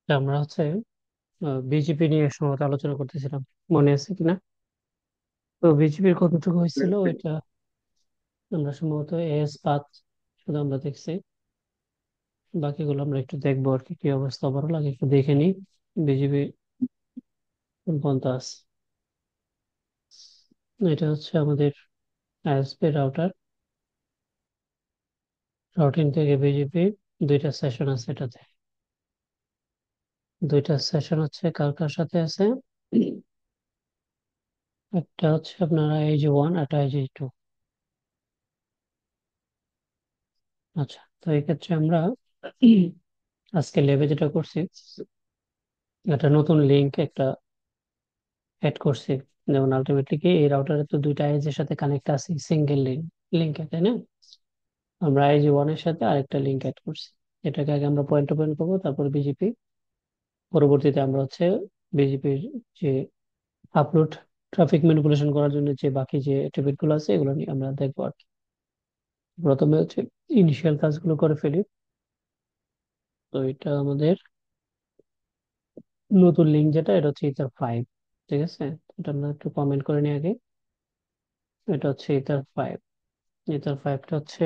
আমরা বিজেপি নিয়ে সম্ভবত আলোচনা করতেছিলাম, মনে আছে কিনা? তো বিজেপির কতটুকু হয়েছিল ওইটা আমরা সম্ভবত এস পাঁচ শুধু আমরা দেখছি। বাকিগুলো আমরা একটু দেখবো আর কি, কি অবস্থা ওভারঅল আগে একটু দেখে নিই। বিজেপি কোন পর্যন্ত আছে। এটা হচ্ছে আমাদের আইএসপি রাউটার। রাউটিং থেকে বিজেপি দুইটা সেশন আছে এটাতে। দুইটা সেশন হচ্ছে কার কার সাথে আছে? একটা হচ্ছে আপনার আইজি 1, একটা আইজি 2। আচ্ছা, তো এই ক্ষেত্রে আমরা আজকে ল্যাবে যেটা করছি, একটা নতুন লিঙ্ক একটা অ্যাড করছি। যেমন আলটিমেটলি কি এই রাউটারে তো দুইটা আইএস এর সাথে কানেক্ট আছে সিঙ্গেল লিঙ্কে, তাই না? আমরা আইজি 1 এর সাথে আরেকটা লিঙ্ক অ্যাড করছি। এটাকে আগে আমরা পয়েন্ট টু পয়েন্ট করবো, তারপর বিজেপি। পরবর্তীতে আমরা বিজেপির যে আপলোড ট্রাফিক ম্যানিপুলেশন করার জন্য যে বাকি যে অ্যাট্রিবিউট গুলো আছে এগুলো নিয়ে আমরা দেখবো আর কি। প্রথমে ইনিশিয়াল কাজগুলো করে ফেলি। তো এটা আমাদের নতুন লিঙ্ক যেটা, এটা হচ্ছে ইথার 5। ঠিক আছে, এটা আমরা একটু কমেন্ট করে নিই আগে। এটা হচ্ছে ইথার 5। ইথার 5টা হচ্ছে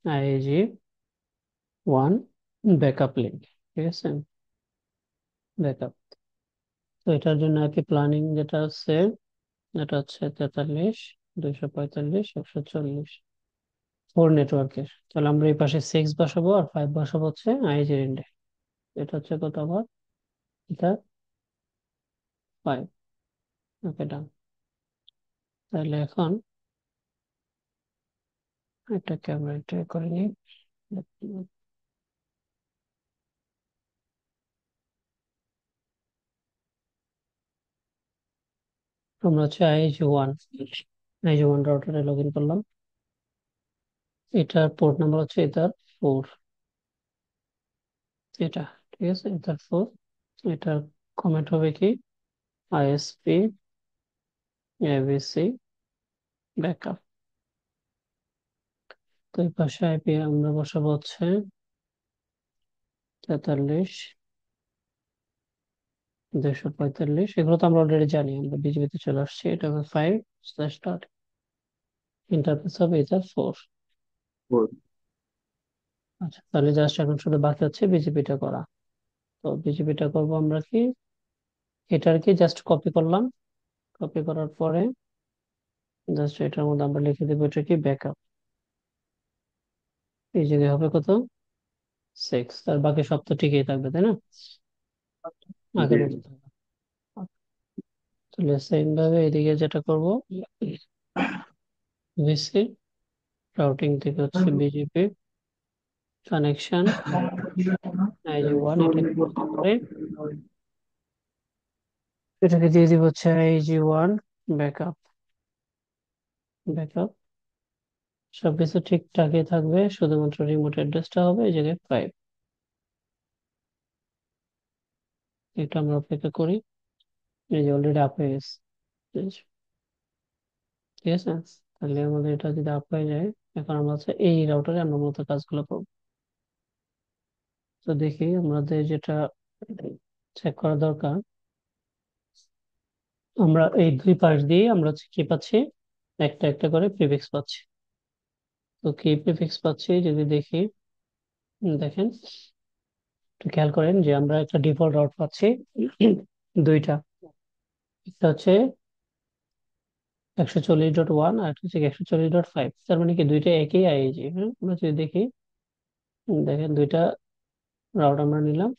আইজি 1 ব্যাকআপ লিঙ্ক। ঠিক আছে, ব্যাকআপ। তো এটার জন্য আর কি প্ল্যানিং যেটা আছে, এটা হচ্ছে 43, 245, 140 নেটওয়ার্কের। তাহলে আমরা এই পাশে 6 বসাবো আর 5 বসাবো হচ্ছে আইজির ইন্ডে। এটা হচ্ছে কত আবার? এটা 5। ওকে, ডান। তাহলে এখন এটাকে আমরা এটা করে নিই। আমরা হচ্ছে আইজি 1 রাউটারে লগ ইন করলাম। এটার পোর্ট নাম্বার হচ্ছে এটার 4। এটা, ঠিক আছে, এটার 4। এটার কমেন্ট হবে কি? ISP ABC backup. তো এই পাশে আইপি আমরা বসাবো হচ্ছে 43, 245। এগুলো তো আমরা অলরেডি জানি, আমরা বিজিবিতে চলে আসছি। এটা হবে 5/. ইন্টারফেস হবে এটার 4। আচ্ছা, তাহলে জাস্ট এখন শুধু বাকি হচ্ছে বিজেপিটা করা। তো বিজেপিটা করবো আমরা কি, এটার কি জাস্ট কপি করলাম। কপি করার পরে জাস্ট এটার মধ্যে আমরা লিখে দেবো এটা কি ব্যাকআপ। এই জায়গায় হবে কত? 6। তার বাকি সব তো ঠিকই থাকবে, তাই না? আগের মতো থাকবে। তাহলে সেম ভাবে এদিকে যেটা করব, ভিসি রাউটিং থেকে হচ্ছে বিজেপি কানেকশন আইজি 1, এটাকে কপি করে এটাকে দিয়ে দিব হচ্ছে আইজি 1 ব্যাকআপ। ব্যাকআপ সবকিছু ঠিকঠাকই থাকবে, শুধুমাত্র রিমোট অ্যাড্রেসটা হবে এই জায়গায় 5। এটা আমরা অপেক্ষা করি। এই যে অলরেডি আপ হয়ে গেছে। ঠিক আছে, তাহলে আমাদের এটা যদি আপ হয়ে যায়, এখন আমরা হচ্ছে এই রাউটারে আমরা মূলত কাজগুলো করবো। তো দেখি আমাদের যেটা চেক করা দরকার, আমরা এই দুই পাশ দিয়ে আমরা হচ্ছে কি পাচ্ছি? একটা একটা করে প্রিফিক্স পাচ্ছি। তো কি প্রিফিক্স পাচ্ছি যদি দেখি, দেখেন, একটু খেয়াল করেন যে আমরা একটা ডিফল্ট রাউট পাচ্ছি দুইটা। একটা হচ্ছে 140.1 আর একটা হচ্ছে 140.5। তার মানে কি দুইটা একই আইএজি। হ্যাঁ, আমরা যদি দেখি, দেখেন দুইটা রাউট আমরা নিলাম।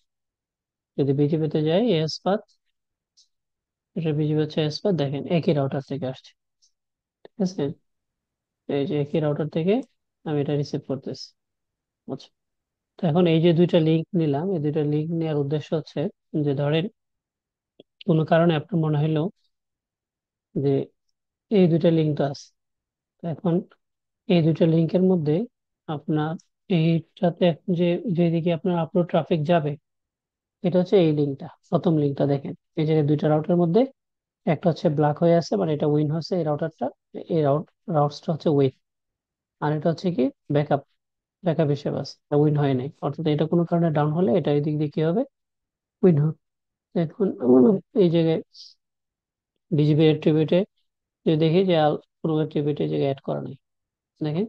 যদি বিজিপিতে যাই এস পাথ, এটা বিজিপি হচ্ছে এস পাথ, দেখেন একই রাউটার থেকে আসছে। ঠিক আছে, এই যে একই রাউটার থেকে আমি এটা রিসিভ করতেছি। আচ্ছা, তো এখন এই যে দুইটা লিঙ্ক নিলাম, এই দুইটা লিঙ্ক নেওয়ার উদ্দেশ্য হচ্ছে যে ধরেন কোনো কারণে আপনার মনে হলো যে এই দুইটা লিঙ্ক তো আছে। তো এখন এই দুইটা লিঙ্কের মধ্যে আপনার এইটাতে এখন যে যেদিকে আপনার আপলোড ট্রাফিক যাবে, এটা হচ্ছে এই লিঙ্কটা, প্রথম লিঙ্কটা দেখেন। এই যে দুইটা রাউটের মধ্যে একটা হচ্ছে ব্ল্যাক হয়ে আছে, মানে এটা উইন হচ্ছে এই রাউটারটা। এই রাউটসটা হচ্ছে উইন। আর এটা হচ্ছে কি ব্যাকআপ, ব্যাকআপ হিসেবে আছে, উইন হয় নাই। অর্থাৎ এটা কোনো কারণে ডাউন হলে এটা এই দিক দিয়ে কি হবে? উইন হোক। এখন এই জায়গায় বিজিবি অ্যাট্রিবিউটে যদি দেখি যে কোনো অ্যাট্রিবিউট এই জায়গায় অ্যাড করা নাই। দেখেন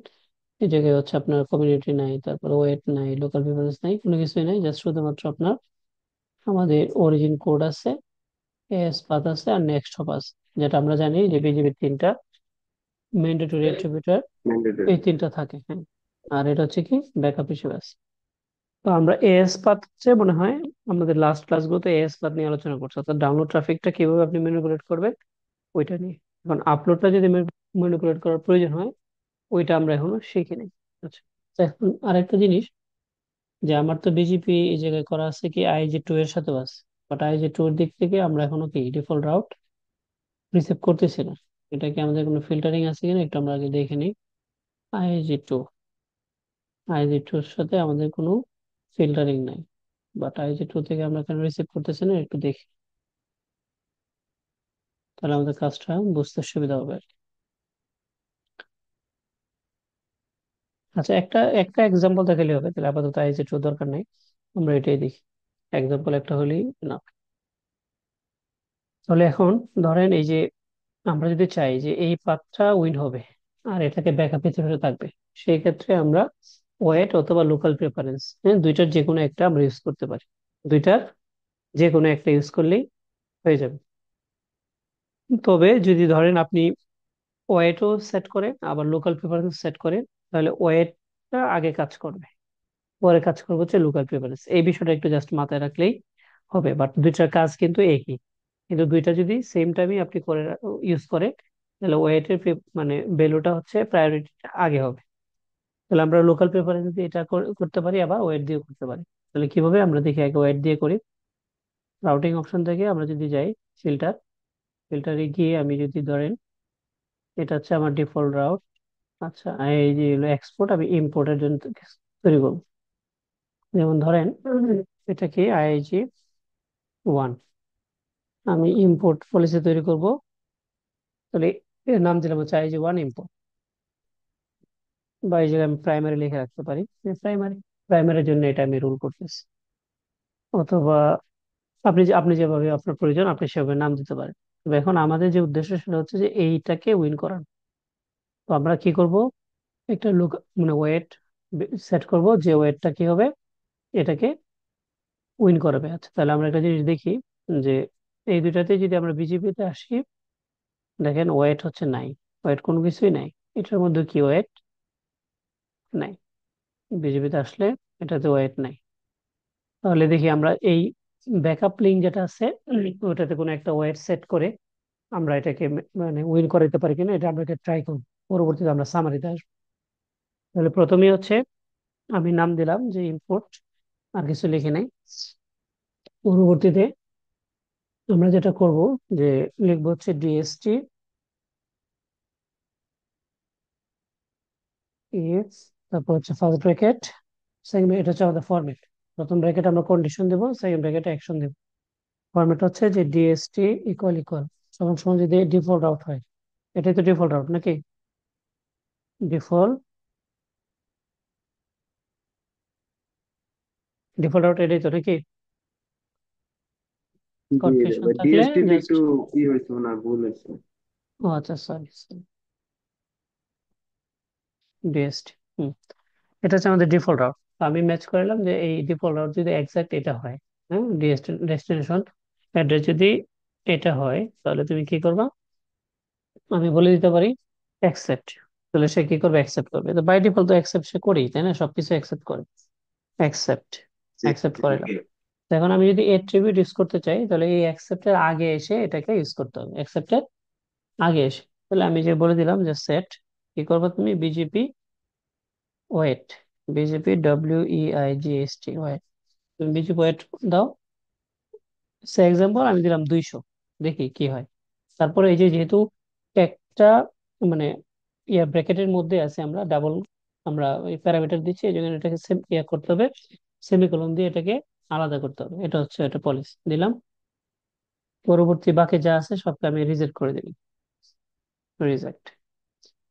এই জায়গায় হচ্ছে আপনার কমিউনিটি নাই, তারপর ওয়েট নাই, লোকাল প্রিফারেন্স নাই, কোনো কিছুই নাই, জাস্ট শুধুমাত্র আপনার আমাদের অরিজিন কোড আছে, এস পাথ আছে, আর নেক্সট হপ আছে। যেটা আমরা জানি যে বিজিবির তিনটা ম্যান্ডেটরি অ্যাট্রিবিউটার, ম্যান্ডেটরি। এই তিনটা থাকে, হ্যাঁ। আর এটা হচ্ছে কি ব্যাকআপ হিসেবে আছে। তো আমরা এএস পাথ হচ্ছে মনে হয় আমাদের লাস্ট ক্লাসগুলোতে এএস পাথ নিয়ে আলোচনা করছি, অর্থাৎ ডাউনলোড ট্রাফিকটা কিভাবে আপনি ম্যানিপুলেট করবেন ওইটা নিয়ে। এখন আপলোডটা যদি ম্যানিপুলেট করার প্রয়োজন হয়, ওইটা আমরা এখনো শিখিনি। আচ্ছা, তো এখন আরেকটা জিনিস, যে আমার তো বিজিপি এই জায়গায় করা আছে কি আইজি 2 এর সাথেও আছে, বাট আইজি 2 এর দিক থেকে আমরা এখনো কি ডিফল্ট রাউট রিসিভ করতেছি না। এটা কি আমাদের কোনো ফিল্টারিং আছে কিনা একটু আমরা আগে দেখে নিই। আইজি 2, আইজি 2 এর সাথে আমাদের কোনো ফিল্টারিং নাই, বাট আইজি 2 থেকে আমরা কেন রিসিভ করতেছি না একটু দেখি, তাহলে আমাদের কাজটা বুঝতে সুবিধা হবে আর কি। আচ্ছা, একটা একটা এক্সাম্পল দেখালে হবে, তাহলে আপাতত আইজি 2 দরকার নেই, আমরা এটাই দেখি। এক্সাম্পল একটা হলেই না। তাহলে এখন ধরেন এই যে আমরা যদি চাই যে এই পাথটা উইন হবে আর এটাকে ব্যাকআপ হিসেবে থাকবে, সেই ক্ষেত্রে আমরা ওয়েট অথবা লোকাল প্রেফারেন্স, হ্যাঁ, দুইটার যে কোনো একটা আমরা ইউজ করতে পারি। দুইটার যে কোনো একটা ইউজ করলেই হয়ে যাবে। তবে যদি ধরেন আপনি ওয়েটও সেট করেন আবার লোকাল প্রেফারেন্স সেট করেন, তাহলে ওয়েটটা আগে কাজ করবে, পরে কাজ করবে হচ্ছে লোকাল প্রেফারেন্স। এই বিষয়টা একটু জাস্ট মাথায় রাখলেই হবে, বাট দুইটার কাজ কিন্তু একই। কিন্তু দুইটা যদি সেম টাইমে আপনি করে ইউজ করেন, তাহলে ওয়েটের মানে ভ্যালুটা হচ্ছে প্রায়োরিটিটা আগে হবে। তাহলে আমরা লোকাল প্রেফারেন্স দিয়ে এটা করতে পারি, আবার ওয়েট দিয়ে করতে পারি। তাহলে কিভাবে আমরা দেখি, আগে ওয়েট দিয়ে করি। রাউটিং অপশন থেকে আমরা যদি যাই ফিল্টার, ফিল্টারে গিয়ে আমি যদি ধরেন এটা হচ্ছে আমার ডিফল্ট রাউট। আচ্ছা, এই যে এক্সপোর্ট আমি ইম্পোর্টের জন্য তৈরি করবো। যেমন ধরেন এটা কি IIG 1, আমি ইম্পোর্ট পলিসি তৈরি করব। তাহলে এর নাম দিলাম হচ্ছে IIG 1 ইম্পোর্ট, বা এই জায়গায় আমি প্রাইমারি লিখে রাখতে পারি, প্রাইমারি, প্রাইমারির জন্য এটা আমি রুল করতেছি। অথবা আপনি যেভাবে আপনার প্রয়োজন আপনি সেভাবে নাম দিতে পারেন। তবে এখন আমাদের যে উদ্দেশ্য সেটা হচ্ছে যে এইটাকে উইন করানো। তো আমরা কি করব, একটা লুক মানে ওয়েট সেট করব, যে ওয়েটটা কি হবে এটাকে উইন করবে। আচ্ছা, তাহলে আমরা একটা জিনিস দেখি, যে এই দুইটাতে যদি আমরা বিজিপিতে আসি, দেখেন ওয়েট হচ্ছে নাই, ওয়েট কোনো কিছুই নাই। এটার মধ্যে কি ওয়েট নাই, বিজিপিতে আসলে এটাতে ওয়েট নাই। তাহলে দেখি আমরা এই ব্যাকআপ লিঙ্ক যেটা আছে ওটাতে কোনো একটা ওয়েট সেট করে আমরা এটাকে মানে উইন করাতে পারি কিনা এটা আমরা ট্রাই করব। পরবর্তীতে আমরা সামারিতে আসবো। তাহলে প্রথমেই হচ্ছে আমি নাম দিলাম যে ইম্পোর্ট, আর কিছু লিখে নাই। পরবর্তীতে আমরা যেটা করব যে লিখবো হচ্ছে ডিএসটি ইএক্স, তারপর হচ্ছে ফার্স্ট ব্র্যাকেট, সেকেন্ড ব্র্যাকেট হচ্ছে আমাদের ফরম্যাট। প্রথম ব্র্যাকেট আমরা কন্ডিশন দেবো, সেকেন্ড ব্র্যাকেটে অ্যাকশন দেবো। ফরম্যাট হচ্ছে যে ডিএসটি ইকুয়াল ইকুয়াল সমান সমান যদি ডিফল্ট আউট হয়, এটাই তো ডিফল্ট আউট নাকি, ডিফল্ট ডিফল্ট আউট এটাই তো নাকি, জি, কনফিউশন থাকলে ডিএসটিতে জাস্ট। একটু ই হয়েছে না, ভুল হয়েছে। ও আচ্ছা, সরি, ডিএসটি, হুম, এটা হচ্ছে আমাদের ডিফল্ট রাউট। আমি ম্যাচ করলাম যে এই ডিফল্ট রাউট যদি এক্সাক্ট এটা হয়, হ্যাঁ, ডেস্টিনেশন অ্যাড্রেস যদি এটা হয়, তাহলে তুমি কি করবা, আমি বলে দিতে পারি অ্যাকসেপ্ট। তাহলে সে কি করবে, অ্যাকসেপ্ট করবে। তো বাই ডিফল্ট তো অ্যাকসেপ্ট সে করেই, তাই না, সবকিছু অ্যাকসেপ্ট করে। অ্যাকসেপ্ট, জি, অ্যাকসেপ্ট জি। করলাম। তো এখন আমি যদি এট্রিবিউট ইউজ করতে চাই, তাহলে এই অ্যাকসেপ্টের আগে এসে এটাকে ইউজ করতে হবে, অ্যাকসেপ্টের আগে এসে। তাহলে আমি যে বলে দিলাম যে সেট, কি করবো তুমি, BGP weight, BGP WEIGST weight, তুমি বিজিপি ওয়েট দাও। সে এক্সাম্পল আমি দিলাম 200, দেখি কি হয়। তারপরে এই যে যেহেতু একটা মানে ব্র্যাকেটের মধ্যে আছে, আমরা ডাবল আমরা এই প্যারামিটার দিচ্ছি, এই জন্য এটাকে করতে হবে, সেমিকোলন দিয়ে এটাকে আলাদা করতে হবে। এটা হচ্ছে এটা পলিসি দিলাম। পরবর্তী বাকি যা আছে সবকে আমি রিজেক্ট করে দিলাম, রিজেক্ট।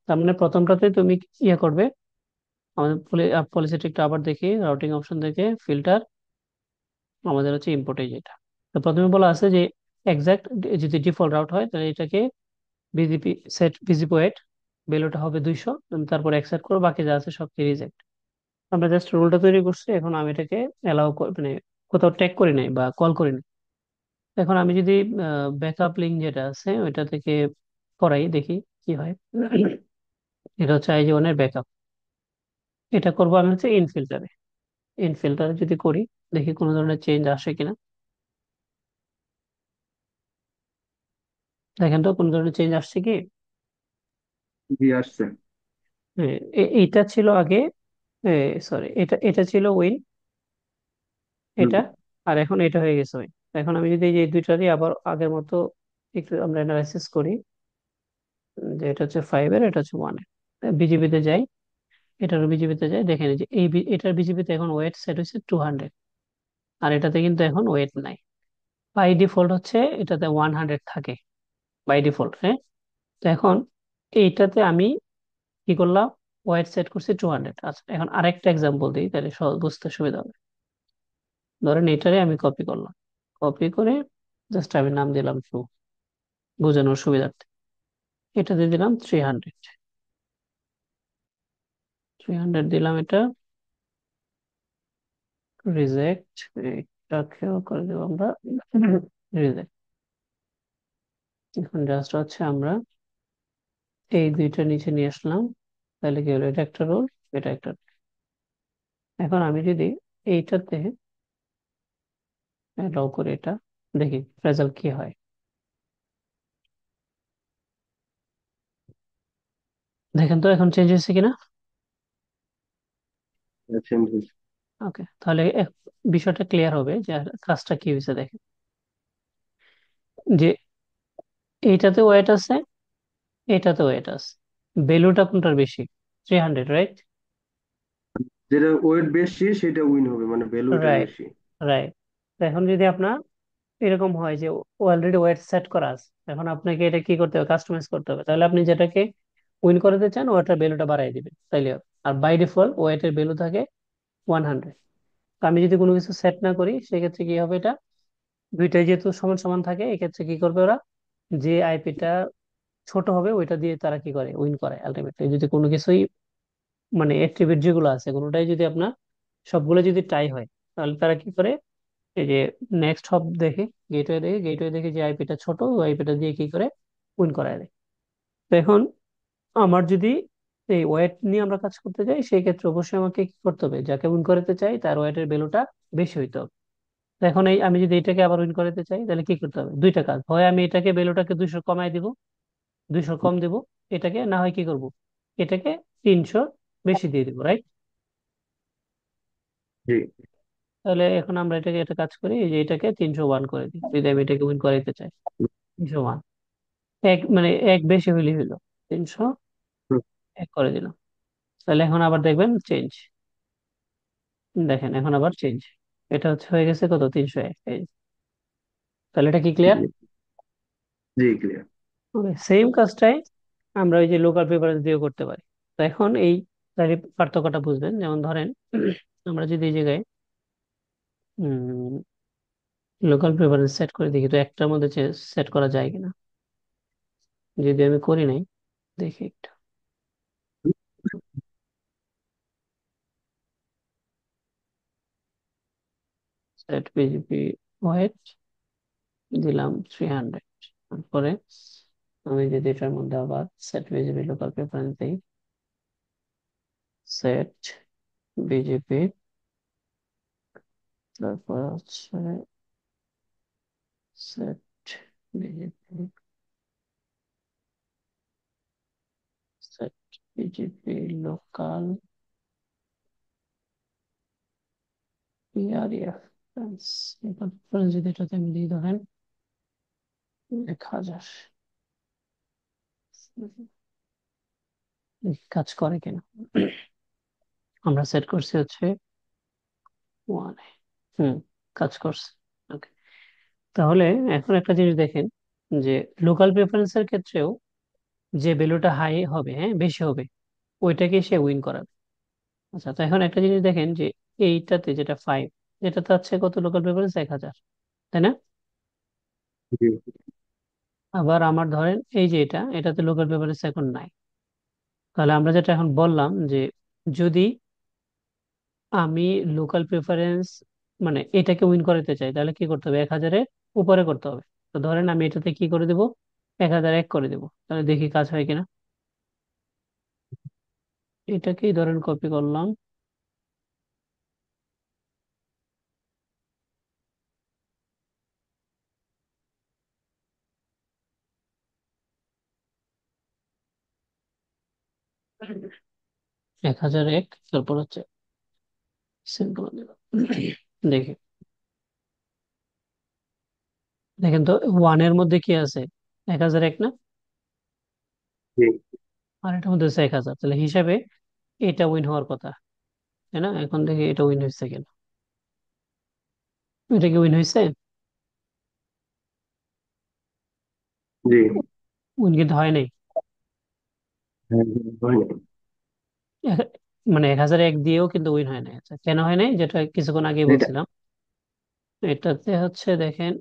তার মানে প্রথমটাতে তুমি করবে, আমাদের পলিসিটা একটু আবার দেখি, রাউটিং অপশন থেকে ফিল্টার, আমাদের হচ্ছে ইম্পোর্টে যেটা। তো প্রথমে বলা আছে যে এক্সাক্ট, যদি ডিফল্ট রাউট হয় তাহলে এটাকে বিজিপি সেট বিজিপি ওয়েট, ভ্যালুটা হবে 200, তারপর অ্যাকসেপ্ট করো, বাকি যা আছে সবকে রিজেক্ট। আমরা জাস্ট রুলটা তৈরি করছি, এখন আমি এটাকে অ্যালাউ মানে কোথাও ট্যাগ করি নাই বা কল করি নাই। এখন আমি যদি ব্যাকআপ লিঙ্ক যেটা আছে ওইটা থেকে করাই দেখি কি হয়। এটা হচ্ছে আইজি ওয়ানের ব্যাকআপ। এটা করবো আমি হচ্ছে ইনফিল্টারে। ইনফিল্টারে যদি করি, দেখি কোনো ধরনের চেঞ্জ আসে কিনা। দেখেন তো কোনো ধরনের চেঞ্জ আসছে কি। জি আসছে। হ্যাঁ, এইটা ছিল আগে, সরি, এটা এটা ছিল উইন, হুম। এটা, আর এখন এটা হয়ে গেছে উইন। এখন আমি যদি এই যে এই দুইটারই আবার আগের মতো একটু আমরা অ্যানালাইসিস করি, যে এটা হচ্ছে 5-এর, এটা হচ্ছে 1-এর, বিজিবিতে যাই, এটারও বিজিবিতে যাই, দেখেন এই যে এটার বিজিবিতে এখন ওয়েট সেট হচ্ছে 200, আর এটাতে কিন্তু এখন ওয়েট নাই। বাই ডিফল্ট হচ্ছে এটাতে 100 থাকে, বাই ডিফল্ট, হ্যাঁ। তো এখন এইটাতে আমি কি করলাম, ওয়েট সেট করছি 200। আচ্ছা, এখন আরেকটা এক্সাম্পল দিই তাহলে সহজ বুঝতে সুবিধা হবে। ধরেন এটারে আমি কপি করলাম, কপি করে জাস্ট আমি নাম দিলাম টু, বোঝানোর সুবিধার্থে। এটাতে দিলাম 300, 300 দিলাম, এটা রিজেক্ট, এটাকেও করে দেবো আমরা রিজেক্ট। এখন জাস্ট হচ্ছে আমরা এই দুইটা নিচে নিয়ে আসলাম, তাহলে কি হলো, এটা একটা রোল, এটা একটা। এখন আমি যদি এইটাতে অ্যালাউ করে এটা, দেখি রেজাল্ট কি হয়। দেখেন তো এখন চেঞ্জ হয়েছে কিনা। চেঞ্জ হয়েছে। ওকে, তাহলে বিষয়টা ক্লিয়ার হবে যে কাজটা কি হয়েছে। দেখেন যে এইটাতে ওয়েট আছে, এটাতে ওয়েট আছে, ভ্যালুটা কোনটার বেশি, 300, রাইট? যেটা ওয়েট বেশি সেটা উইন হবে, মানে ভ্যালু এটার রাইট, বেশি। রাইট। এখন যদি আপনার এরকম হয় যে অলরেডি ওয়েট সেট করা আছে, এখন আপনাকে এটা কি করতে হবে, কাস্টমাইজ করতে হবে। তাহলে আপনি যেটাকে উইন করতে চান ওটার ভ্যালুটা বাড়াই দিবেন তাইলে হবে। আর বাই ডিফল্ট ওয়েটের ভ্যালু থাকে 100। তো আমি যদি কোনো কিছু সেট না করি সেক্ষেত্রে কি হবে, এটা দুইটাই যেহেতু সমান সমান থাকে, এক্ষেত্রে কি করবে ওরা, যে আইপিটা ছোট হবে ওইটা দিয়ে তারা কি করে, উইন করে আলটিমেটলি। যদি কোনো কিছুই মানে এট্রিবিউট যেগুলো আছে কোনোটাই যদি আপনার সবগুলো যদি টাই হয়, তাহলে তারা কি করে, এই যে নেক্সট হপ দেখে, গেটওয়ে দেখে, গেটওয়ে দেখে যে আইপিটা ছোট ওই আইপিটা দিয়ে কি করে উইন করায় দেয়। তো এখন আমার যদি এই ওয়েট নিয়ে আমরা কাজ করতে যাই সেই ক্ষেত্রে অবশ্যই আমাকে কি করতে হবে, যাকে উইন করাতে চাই তার ওয়েটের ভ্যালুটা বেশি হইতে হবে। তো এখন এই আমি যদি এটাকে আবার উইন করাতে চাই তাহলে কি করতে হবে, দুইটা কাজ, হয় আমি এটাকে ভ্যালুটাকে 200 কমাই দিব, 200 কম দিব এটাকে, না হয় কি করব, এটাকে 300 বেশি দিয়ে দিব, রাইট? জি। তাহলে এখন আমরা এটাকে একটা কাজ করি, এই যে এটাকে 301 করে দিই, যদি আমি এটাকে উইন করাইতে চাই। 301, এক মানে এক বেশি হইলে হইলো, 301 করে দিলাম। তাহলে এখন আবার দেখবেন চেঞ্জ, দেখেন এখন আবার চেঞ্জ, এটা হচ্ছে হয়ে গেছে কত, 301। তাহলে এটা কি ক্লিয়ার? জি। জি ক্লিয়ার। ওকে, সেম কাজটাই আমরা ওই যে লোকাল প্রেফারেন্স দিয়েও করতে পারি। তো এখন এই তাহলে পার্থক্যটা বুঝবেন, যেমন ধরেন আমরা যদি এই জায়গায় লোকাল প্রেফারেন্স সেট করে দেখি, তো একটার মধ্যে সেট করা যায় কিনা, যদি আমি করি নাই, দেখি একটু। সেট পিজিপি ওয়েট দিলাম 300, তারপরে আমি যদি এটার মধ্যে আবার সেট বিজেপি লোকাল প্রেফারেন্স দিই, সেট বিজেপি, তারপর হচ্ছে set BJP, set BJP local PRF, local preference যদি এটাতে আমি দিই ধরেন 1000, দেখি কাজ করে কিনা। আমরা সেট করছি হচ্ছে 1, হুম, কাজ করছে। ওকে, তাহলে এখন একটা জিনিস দেখেন, যে লোকাল প্রেফারেন্সের ক্ষেত্রেও যে ভ্যালুটা হাই হবে, হ্যাঁ বেশি হবে, ওইটাকে সে উইন করাবে। আচ্ছা, তো এখন একটা জিনিস দেখেন যে এইটাতে যেটা 5, এটাতে আছে কত লোকাল প্রেফারেন্স 1,000, তাই না? জি আবার আমার ধরেন এই যে এটাতে লোকাল প্রেফারেন্স এখন নাই। তাহলে আমরা যেটা এখন বললাম যে যদি আমি লোকাল প্রেফারেন্স মানে এটাকে উইন করাতে চাই, তাহলে কি করতে হবে? 1,000-এর উপরে করতে হবে। তো ধরেন আমি এটাতে কি করে দেবো, 1,001 করে দেবো, তাহলে দেখি কাজ হয় কিনা। এটাকেই ধরেন কপি করলাম, 1,001, তারপর হচ্ছে সিম্পল দিলাম। দেখি, দেখেন তো ওয়ানের মধ্যে কি আছে, 1,001 না? জি আর এটার মধ্যে আছে 1,000, তাহলে হিসাবে এটা উইন হওয়ার কথা, তাই না? এখন দেখি এটা উইন হয়েছে কিনা। এটা কি উইন হয়েছে? জি। উইন কিন্তু হয় নাই। হ্যাঁ, হয় না। এ- মানে 1,001 দিয়েও কিন্তু উইন হয় নাই। আচ্ছা, কেন হয় নাই, যেটা কিছুক্ষণ আগে এটা বলছিলাম। এটাতে হচ্ছে দেখেন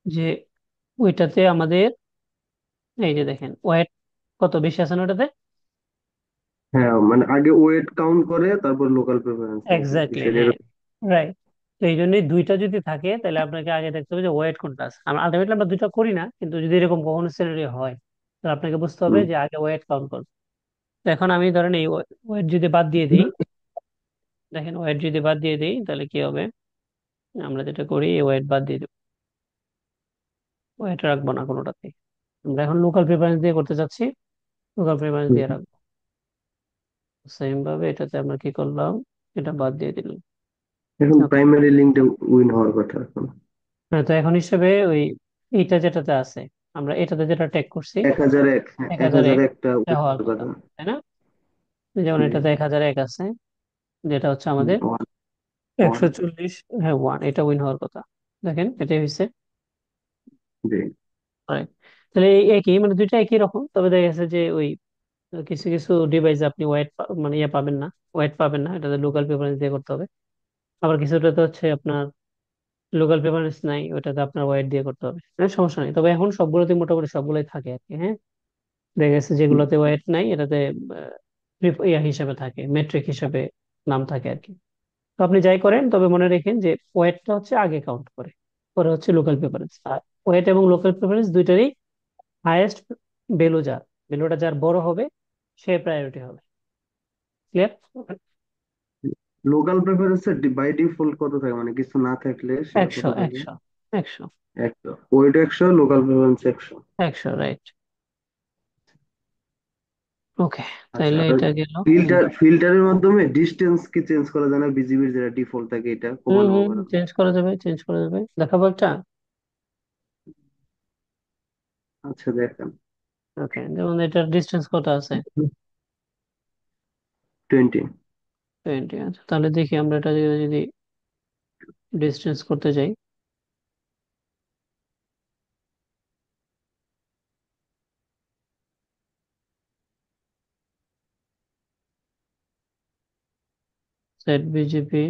যে ওইটাতে আমাদের এই যে দেখেন ওয়েট কত বেশি আছে না ওটাতে। হ্যাঁ মানে আগে ওয়েট কাউন্ট করে তারপর লোকাল প্রেফারেন্স নাকি এক্স্যাক্টলি, বিষয়টা হ্যাঁ, এরকম? রাইট। তো এই জন্যই দুইটা যদি থাকে তাহলে আপনাকে আগে দেখতে হবে যে ওয়েট কোনটা আছে। আমরা আলটিমেটলি আমরা দুইটা করি না, কিন্তু যদি এরকম কখনো সিনারিও হয় তাহলে আপনাকে বুঝতে হবে হুম। যে আগে ওয়েট কাউন্ট করবে। তো এখন আমি ধরেন এই ওয়েট যদি বাদ দিয়ে দিই, দেখেন ওয়েট যদি বাদ দিয়ে দিই তাহলে কি হবে, আমরা যেটা করি এই ওয়েট বাদ দিয়ে দেবো, ওয়েট রাখবো না কোনোটাতে। আমরা এখন লোকাল প্রেফারেন্স দিয়ে করতে চাচ্ছি, লোকাল প্রেফারেন্স হুম। দিয়ে রাখবো। সেম ভাবে এটাতে আমরা কি করলাম, এটা বাদ দিয়ে দিলাম। এখন Okay. প্রাইমারি লিঙ্কটা উইন হওয়ার কথা এখন। হ্যাঁ, তো এখন হিসেবে ওই এইটা যেটাতে আছে, আমরা এটাতে যেটা ট্যাগ করছি 1,001, হ্যাঁ, এক এক হাজার হাজার এক একটা এটা উইন হওয়ার হওয়ার কথা, কথা। তাই না? যেমন জি। এটাতে 1,001 আছে, যেটা হচ্ছে আমাদের ওয়ান। ওয়ান। 140, হ্যাঁ ওয়ান, এটা উইন হওয়ার কথা। দেখেন এটাই হয়েছে। জি। Right. তাহলে এই একই মানে দুইটা একই রকম, তবে দেখা গেছে যে ওই কিছু কিছু ডিভাইসে আপনি ওয়েট মানে ইয়ে পাবেন না, ওয়েট পাবেন না, এটাতে লোকাল প্রেফারেন্স দিয়ে করতে হবে। আবার কিছুটাতে হচ্ছে আপনার লোকাল প্রেফারেন্স নাই, ওটাতে আপনার ওয়েট দিয়ে করতে হবে। হ্যাঁ, সমস্যা নেই, তবে এখন সবগুলোতে মোটামুটি সবগুলোই থাকে আর কি। হ্যাঁ, দেখা গেছে যেগুলোতে ওয়েট নাই এটাতে ইয়া হিসাবে থাকে, মেট্রিক হিসাবে নাম থাকে আর কি। তো আপনি যাই করেন তবে মনে রাখেন যে ওয়েটটা হচ্ছে আগে কাউন্ট করে, পরে হচ্ছে লোকাল প্রেফারেন্স। আর ওয়েট এবং লোকাল প্রেফারেন্স দুইটারই হাইয়েস্ট ভ্যালু, ভ্যালুটা যার বড় হবে সে প্রায়োরিটি হবে। ক্লিয়ার? লোকাল প্রেফারেন্সে বাই ডিফল্ট কত থাকে, মানে কিছু না থাকলে সেটা কত 100, থাকে? 100, 100, 100, ওয়েট 100, লোকাল প্রেফারেন্স 100। 100, রাইট। ওকে, আচ্ছা, তাইলে আর এটা গেল। ফিল্টারের মাধ্যমে ডিসটেন্স কি চেঞ্জ করা যায় না? বিজিবির যেটা ডিফল্ট থাকে এটা হম কমানো হম, বাড়ানো? চেঞ্জ করা যাবে, চেঞ্জ করা যাবে, দেখাবো একটা। আচ্ছা দেখেন। ওকে, যেমন এটার ডিস্টেন্স কত আছে? 20। 20। আচ্ছা, তাহলে দেখি আমরা এটা যদি ডিস্টেন্স করতে যাই, সেট বিজিপি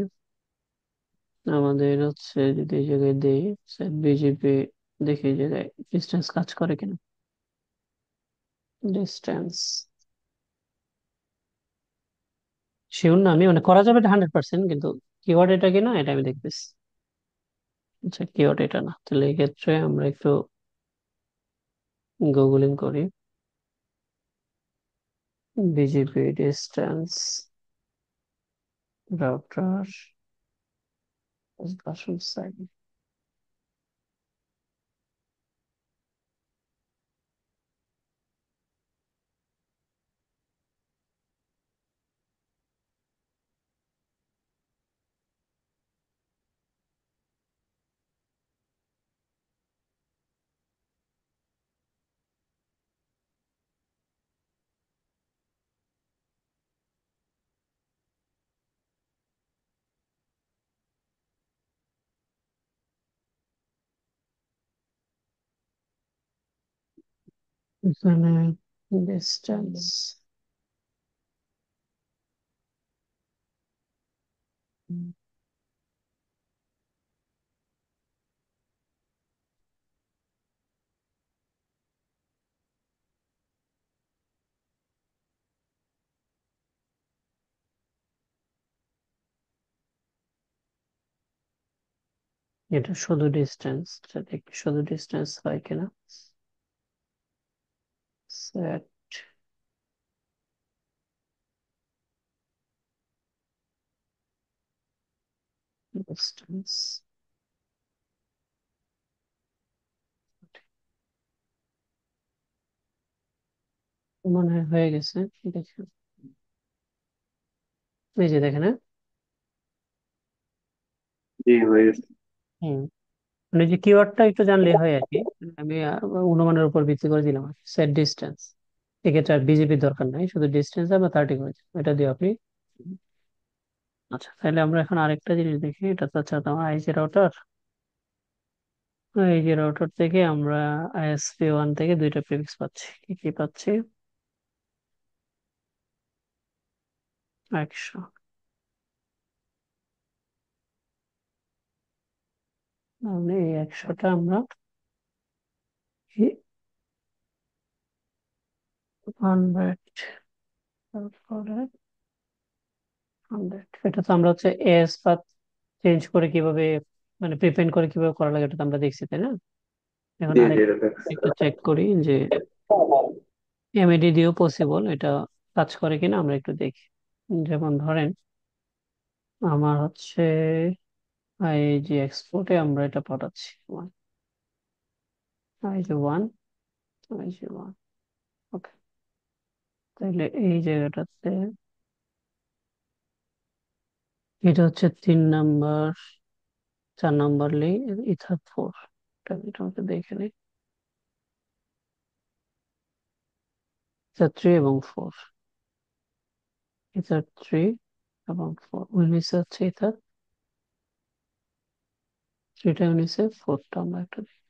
আমাদের হচ্ছে যদি এই জায়গায় দেই সেট বিজিপি, দেখি যে ডিস্টেন্স কাজ করে কিনা। ডিস্টেন্স শিওর না আমি, মানে করা যাবে এটা 100%, কিন্তু কিওয়ার্ড এটা কিনা এটা আমি দেখতেছি। আচ্ছা, কিওয়ার্ড এটা না, তাহলে এই ক্ষেত্রে আমরা একটু গুগলিং করি। BGP distance router version side. এখানে ডিস্টেন্স, এটা শুধু ডিস্টেন্স, দেখি শুধু ডিস্টেন্স হয় কিনা। সেট ডিস্টেন্স, মনে হয় হয়ে গেছে। দেখি, এই যে দেখেন, হ্যাঁ। জি, হয়ে গেছে। হুম, মানে যে কিওয়ার্ডটা একটু জানলে হয় আর কি। আমি অনুমানের উপর ভিত্তি করে দিলাম আর কি, সেট ডিস্টেন্স। এক্ষেত্রে আর বিজেপির দরকার নাই, শুধু ডিস্টেন্স আমরা 30 করে দিই। এটা দিয়ে আপনি, আচ্ছা তাহলে আমরা এখন আরেকটা জিনিস দেখি। এটা তো হচ্ছে তোমার আইজি রাউটার। আইজি রাউটার থেকে আমরা ISP1 থেকে দুইটা প্রিফিক্স পাচ্ছি। কি কি পাচ্ছি? 100। তাহলে এই 100টা আমরা 100, তারপরে 100, এটা তো আমরা হচ্ছে এস পাথ চেঞ্জ করে কিভাবে, মানে প্রিপেন্ড করে কিভাবে করা লাগে, এটা তো আমরা দেখছি, তাই না? এখন জি জি, আরেক এটা দেখছি। একটু চেক করি যে এমএডি দিয়েও পসিবল এটা কাজ করে কিনা, আমরা একটু দেখি। যেমন ধরেন আমার হচ্ছে আইজি এক্সপোর্টে আমরা এটা পাঠাচ্ছি, আইজি 1, আইজি 1। ওকে, তাহলে এই জায়গাটাতে এটা হচ্ছে 3 নাম্বার, 4 নাম্বার ইথার 4। এটা আমাকে দেখে নিই, ইথার 3 এবং 4, ইথার 3 এবং 4 উইনিসে হচ্ছে ইথার 3টা, উইনিসে 4টা। আমরা একটা দেখি।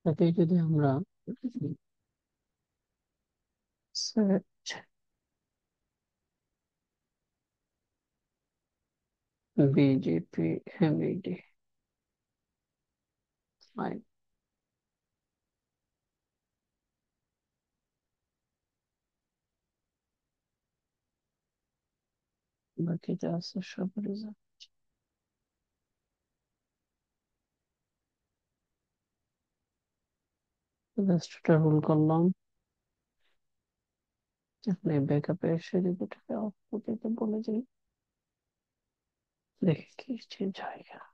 তাতে যদি আমরা সেট বিজেপি এমইডি 5, বাকিটা আছে সব রেজাল্ট। জাস্ট রুল করলাম। আপনি ব্যাকআপে এসে যদি এটাকে আউটপুট দিতে বলে যাই, দেখি কি চেঞ্জ হয় কিনা।